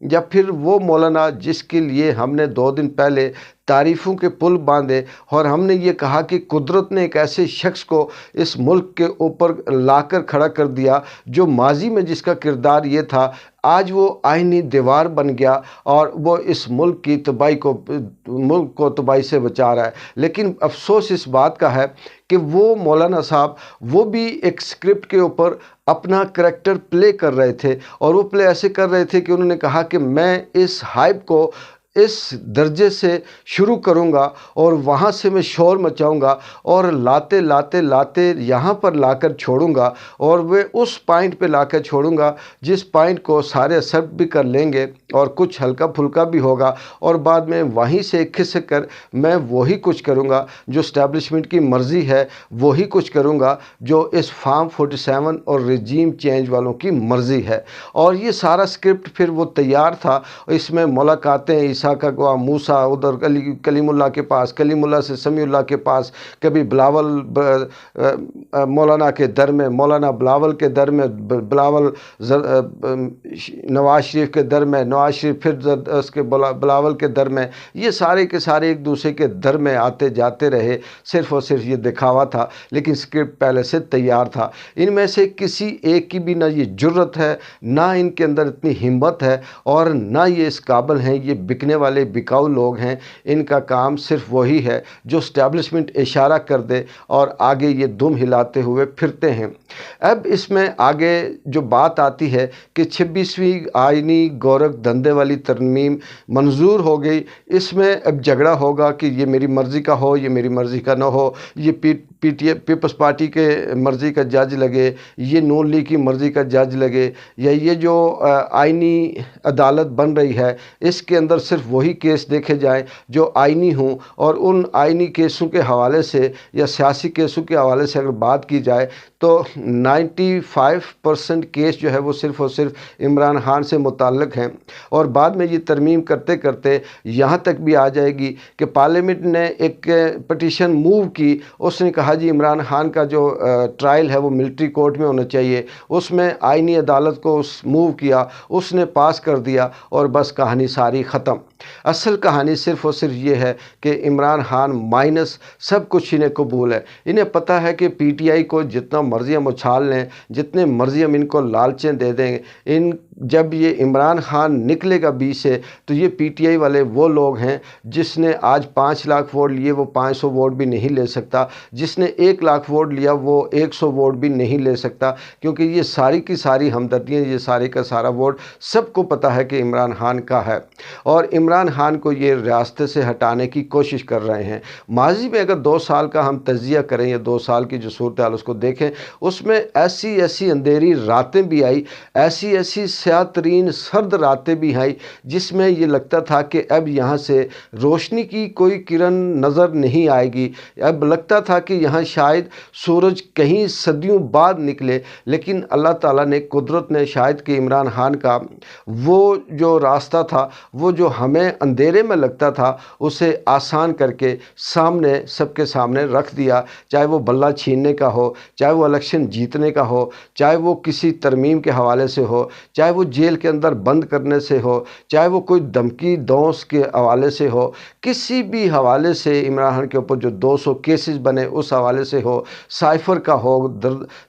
یا پھر وہ مولانا جس کے لیے ہم نے 2 دن پہلے تعریفوں کے پل باندھے اور ہم نے یہ کہا کہ قدرت نے ایک ایسے شخص کو اس ملک کے اوپر لا کر کھڑا کر دیا جو ماضی میں جس کا کردار یہ تھا، آج وہ آئینی دیوار بن گیا اور وہ اس ملک کی ملک کو تباہی سے بچا رہا ہے۔ لیکن افسوس اس بات کا ہے کہ وہ مولانا صاحب وہ بھی ایک سکرپٹ کے اوپر اپنا کریکٹر پلے کر رہے تھے، اور وہ پلے ایسے کر رہے تھے کہ انہوں نے کہا کہ میں اس ہائپ کو اس درجے سے شروع کروں گا اور وہاں سے میں شور مچاؤں گا اور لاتے لاتے لاتے یہاں پر لا کر چھوڑوں گا، اور وہ اس پوائنٹ پہ لا کر چھوڑوں گا جس پوائنٹ کو سارے ایکسیپٹ بھی کر لیں گے اور کچھ ہلکا پھلکا بھی ہوگا، اور بعد میں وہیں سے کھسک کر میں وہی کچھ کروں گا جو اسٹیبلشمنٹ کی مرضی ہے، وہی کچھ کروں گا جو اس فارم 47 اور رجیم چینج والوں کی مرضی ہے۔ اور یہ سارا سکرپٹ پھر وہ تیار تھا، اس میں ملاقاتیں عیسیٰ کا گواہ موسیٰ ادھر کلیم اللہ کے پاس، کلیم اللہ سے سمیع اللہ کے پاس، کبھی بلاول مولانا کے در میں، مولانا بلاول کے در میں، بلاول نواز شریف کے در میں، نواز شریف پھر اس کے بلاول کے در میں، یہ سارے کے سارے ایک دوسرے کے در میں آتے جاتے رہے، صرف اور صرف یہ دکھاوا تھا، لیکن سکرپٹ پہلے سے تیار تھا۔ ان میں سے کسی ایک کی بھی نہ یہ جرت ہے، نہ ان کے اندر اتنی ہمت ہے، اور نہ یہ اس قابل ہیں، یہ بکنے والے بکاؤ لوگ ہیں۔ ان کا کام صرف وہی ہے جو اسٹیبلشمنٹ اشارہ کر دے اور آگے یہ دم ہلاتے ہوئے پھرتے ہیں۔ اب اس میں آگے جو بات آتی ہے کہ 26ویں آئینی گورکھ دھندے والی ترمیم منظور ہو گئی، اس میں اب جھگڑا ہوگا کہ یہ میری مرضی کا ہو، یہ میری مرضی کا نہ ہو، یہ پیپلز پارٹی کے مرضی کا جج لگے، یہ نون لیگ کی مرضی کا جج لگے، یا یہ جو آئینی عدالت بن رہی ہے اس کے اندر صرف وہی کیس دیکھے جائیں جو آئینی ہوں، اور ان آئینی کیسوں کے حوالے سے یا سیاسی کیسوں کے حوالے سے اگر بات کی جائے تو 95% کیس جو ہے وہ صرف اور صرف عمران خان سے متعلق ہیں، اور بعد میں یہ ترمیم کرتے کرتے یہاں تک بھی آ جائے گی کہ پارلیمنٹ نے ایک پٹیشن موو کی، اس نے کہا جی عمران خان کا جو ٹرائل ہے وہ ملٹری کورٹ میں ہونا چاہیے، اس میں آئینی عدالت کو موو کیا، اس نے پاس کر دیا، اور بس کہانی ساری ختم۔ اصل کہانی صرف اور صرف یہ ہے کہ عمران خان مائنس سب کچھ انہیں قبول ہے۔ انہیں پتہ ہے کہ پی ٹی آئی کو جتنا مرضی ہم اچھال لیں، جتنے مرضی ہم ان کو لالچیں دے دیں، جب یہ عمران خان نکلے گا 20 سے تو یہ پی ٹی آئی والے وہ لوگ ہیں جس نے آج 5 لاکھ ووٹ لیے وہ 500 ووٹ بھی نہیں لے سکتا، جس نے 1 لاکھ ووٹ لیا وہ 100 ووٹ بھی نہیں لے سکتا، کیونکہ یہ ساری کی ساری ہمدردیاں، یہ سارے کا سارا ووٹ سب کو پتہ ہے کہ عمران خان کا ہے، اور عمران خان کو یہ ریاست سے ہٹانے کی کوشش کر رہے ہیں۔ ماضی میں اگر 2 سال کا ہم تجزیہ کریں یا 2 سال کی جو صورتحال اس کو دیکھیں، اس میں ایسی اندھیری راتیں بھی آئی، ایسی سیاہ ترین سرد راتیں بھی آئی، جس میں یہ لگتا تھا کہ اب یہاں سے روشنی کی کوئی کرن نظر نہیں آئے گی، اب لگتا تھا کہ یہاں شاید سورج کہیں صدیوں بعد نکلے، لیکن اللہ تعالیٰ نے، قدرت نے شاید کہ عمران خان کا وہ جو راستہ تھا، وہ جو ہمیں اندھیرے میں لگتا تھا، اسے آسان کر کے سامنے، سب کے سامنے رکھ دیا، چاہے وہ بلہ چھیننے کا ہو، چاہے وہ الیکشن جیتنے کا ہو، چاہے وہ کسی ترمیم کے حوالے سے ہو، چاہے وہ جیل کے اندر بند کرنے سے ہو، چاہے وہ کوئی دھمکی دونس کے حوالے سے ہو، کسی بھی حوالے سے عمران خان کے اوپر جو 200 کیسز بنے اس حوالے سے ہو، سائفر کا ہو،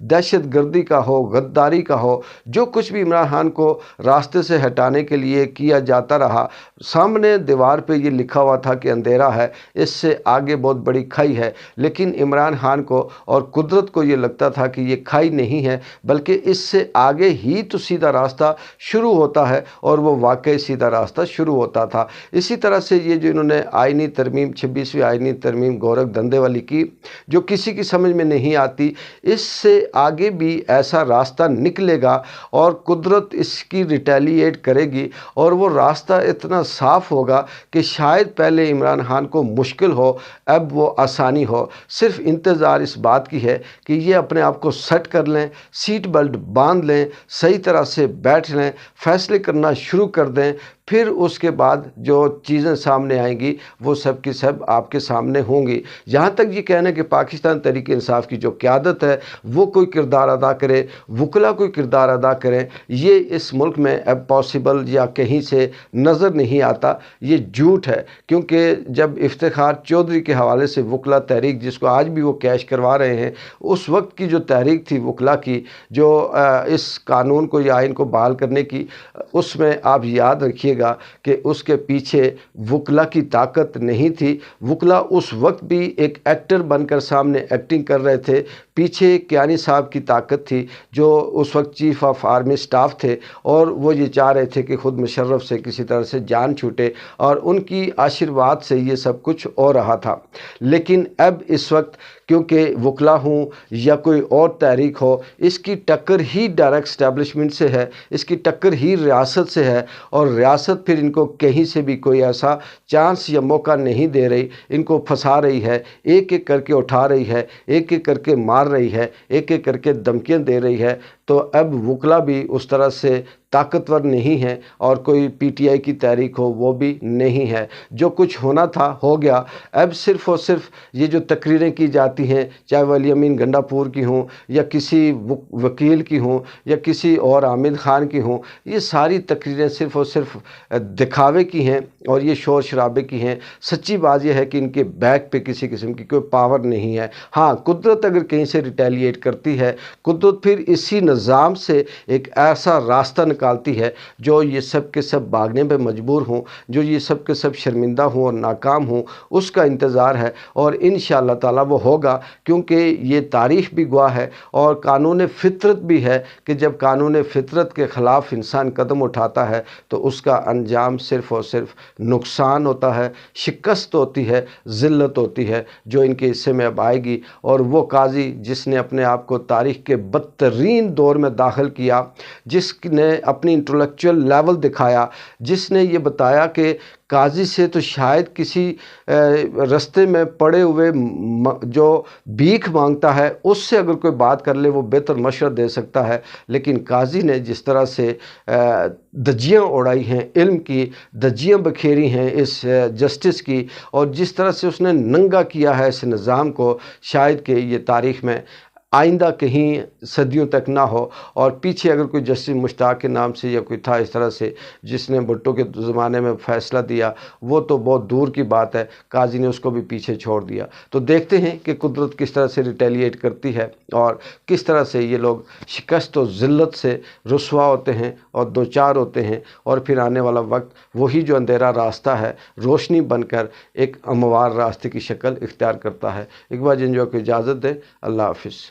دہشت گردی کا ہو، غداری کا ہو، جو کچھ بھی عمران خان کو راستے سے ہٹانے کے لیے کیا جاتا رہا، سامنے دیوار پہ یہ لکھا ہوا تھا کہ اندھیرا ہے، اس سے آگے بہت بڑی کھائی ہے، لیکن عمران خان کو اور قدرت کو یہ لگتا تھا کہ یہ کھائی نہیں ہے بلکہ اس سے آگے ہی تو سیدھا راستہ شروع ہوتا ہے، اور وہ واقعی سیدھا راستہ شروع ہوتا تھا۔ اسی طرح سے یہ جو انہوں نے آئینی ترمیم 26ویں آئینی ترمیم گورکھ دھندے والی کی، جو کسی کی سمجھ میں نہیں آتی، اس سے آگے بھی ایسا راستہ نکلے گا اور قدرت اس کی ریٹیلیٹ کرے گی، اور وہ راستہ اتنا صاف ہوگا کہ شاید پہلے عمران خان کو مشکل ہو، اب وہ آسانی ہو۔ صرف انتظار اس بات کی ہے کہ یہ اپنے آپ کو سیٹ کر لیں، سیٹ بیلٹ باندھ لیں، صحیح طرح سے بیٹھ لیں، فیصلے کرنا شروع کر دیں، پھر اس کے بعد جو چیزیں سامنے آئیں گی وہ سب کی سب آپ کے سامنے ہوں گی۔ جہاں تک یہ کہنا ہے کہ پاکستان تحریک انصاف کی جو قیادت ہے وہ کوئی کردار ادا کرے، وکلا کوئی کردار ادا کریں، یہ اس ملک میں اب پاسبل یا کہیں سے نظر نہیں آتا، یہ جھوٹ ہے۔ کیونکہ جب افتخار چودھری کے حوالے سے وکلا تحریک، جس کو آج بھی وہ کیش کروا رہے ہیں، اس وقت کی جو تحریک تھی وکلا کی، جو اس قانون کو یا آئین کو بحال کرنے کی، اس میں آپ یاد رکھیے گا کہ اس کے پیچھے وکلا کی طاقت نہیں تھی۔ وکلا اس وقت بھی ایک ایکٹر بن کر سامنے ایکٹنگ کر رہے تھے، پیچھے کیانی صاحب کی طاقت تھی جو اس وقت چیف آف آرمی سٹاف تھے، اور وہ یہ چاہ رہے تھے کہ خود مشرف سے کسی طرح سے جان چھوٹے، اور ان کی آشرواد سے یہ سب کچھ ہو رہا تھا۔ لیکن اب اس وقت کیونکہ وکلا ہوں یا کوئی اور تحریک ہو، اس کی ٹکر ہی ڈائریکٹ اسٹیبلشمنٹ سے ہے، اس کی ٹکر ہی ریاست سے ہے، اور ریاست پھر ان کو کہیں سے بھی کوئی ایسا چانس یا موقع نہیں دے رہی، ان کو پھنسا رہی ہے، ایک ایک کر کے اٹھا رہی ہے، ایک ایک کر کے مار رہی ہے، ایک ایک کر کے دھمکیاں دے رہی ہے۔ تو اب وکلا بھی اس طرح سے طاقتور نہیں ہے، اور کوئی پی ٹی آئی کی تحریک ہو وہ بھی نہیں ہے۔ جو کچھ ہونا تھا ہو گیا۔ اب صرف اور صرف یہ جو تقریریں کی جاتی ہیں، چاہے وہ علی امین گنڈا پور کی ہوں یا کسی وکیل کی ہوں یا کسی اور حامد خان کی ہوں، یہ ساری تقریریں صرف اور صرف دکھاوے کی ہیں اور یہ شور شرابے کی ہیں۔ سچی بات یہ ہے کہ ان کے بیک پہ کسی قسم کی کوئی پاور نہیں ہے۔ ہاں، قدرت اگر کہیں سے ریٹیلیٹ کرتی ہے، قدرت پھر اسی نظام سے ایک ایسا راستہ نکالتی ہے جو یہ سب کے سب بھاگنے پہ مجبور ہوں، جو یہ سب کے سب شرمندہ ہوں اور ناکام ہوں۔ اس کا انتظار ہے، اور انشاءاللہ تعالی وہ ہوگا، کیونکہ یہ تاریخ بھی گواہ ہے اور قانون فطرت بھی ہے کہ جب قانون فطرت کے خلاف انسان قدم اٹھاتا ہے تو اس کا انجام صرف اور صرف نقصان ہوتا ہے، شکست ہوتی ہے، ذلت ہوتی ہے، جو ان کے حصے میں اب آئے گی۔ اور وہ قاضی جس نے اپنے آپ کو تاریخ کے بدترین دور میں داخل کیا، جس نے اپنی انٹلیکچوئل لیول دکھایا، جس نے یہ بتایا کہ قاضی سے تو شاید کسی رستے میں پڑے ہوئے جو بھیک مانگتا ہے اس سے اگر کوئی بات کر لے وہ بہتر مشورہ دے سکتا ہے، لیکن قاضی نے جس طرح سے دھجیاں اڑائی ہیں علم کی، دھجیاں بکھیری ہیں اس جسٹس کی، اور جس طرح سے اس نے ننگا کیا ہے اس نظام کو، شاید کہ یہ تاریخ میں آئندہ کہیں صدیوں تک نہ ہو۔ اور پیچھے اگر کوئی جسٹس مشتاق کے نام سے یا کوئی تھا اس طرح سے جس نے بھٹو کے زمانے میں فیصلہ دیا، وہ تو بہت دور کی بات ہے، قاضی نے اس کو بھی پیچھے چھوڑ دیا۔ تو دیکھتے ہیں کہ قدرت کس طرح سے ریٹیلیٹ کرتی ہے اور کس طرح سے یہ لوگ شکست و ذلت سے رسوا ہوتے ہیں اور دوچار ہوتے ہیں، اور پھر آنے والا وقت وہی جو اندھیرا راستہ ہے روشنی بن کر ایک ہموار راستے کی شکل اختیار کرتا ہے۔ اقبال جنجوع کو اجازت دیں، اللہ حافظ۔